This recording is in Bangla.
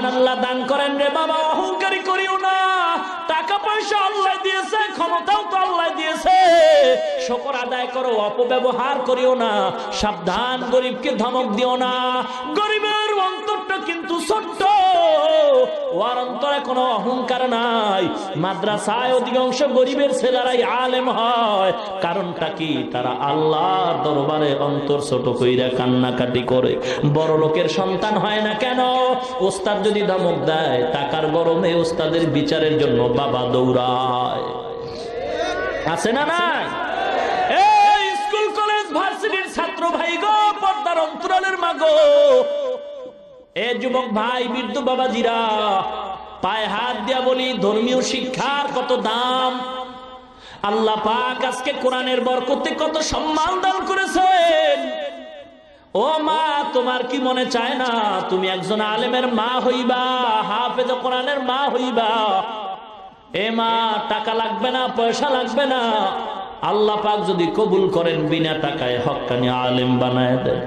সুবহানাল্লাহ দান করেন রে বাবা, অহংকারী করিও না। টাকা পয়সা আল্লাহ দিয়েছে, ক্ষমতাও তো আল্লাহ দিয়েছে, শুকর আদায় করো, অপব্যবহার করিও না। সাবধান, গরিবকে ধমক দিও না। গরিবের অন্তরটা কিন্তু ছোট্ট, ওর অন্তরে কোনো অহংকার নাই। মাদ্রাসায় অধিকাংশ গরিবের ছেলেরাই আলেম হয়, কারণটা কি? তারা আল্লাহর দরবারে অন্তর ছোট কইরা কান্নাকাটি করে। বড় লোকের সন্তান হয় না কেন? ওস্তাদ যদি ধমক দেয়, টাকার গরমে ওস্তাদের বিচারের জন্য বাবা দৌড়ায়। আছে না নাই? এই স্কুল কলেজ ভার্সিটির ছাত্র ভাই গো, পর্দার অন্তরালের মা গো, এ যুবক ভাই, বৃদ্ধ বাবাজিরা, পায়ে হাত দিয়া বলি, ধর্মীয় শিক্ষার কত দাম। আল্লাহ পাক আজকে কোরআনের বরকতে কত সম্মান দান করেছেন। ও মা, তোমার কি মনে চায় না তুমি একজন আলেমের মা হইবা, হাফেজ কোরআনের মা হইবা? এ মা, টাকা লাগবে না, পয়সা লাগবে না, আল্লাহ পাক যদি কবুল করেন, বিনা টাকায় হক্কানি আলেম বানায় দেয়।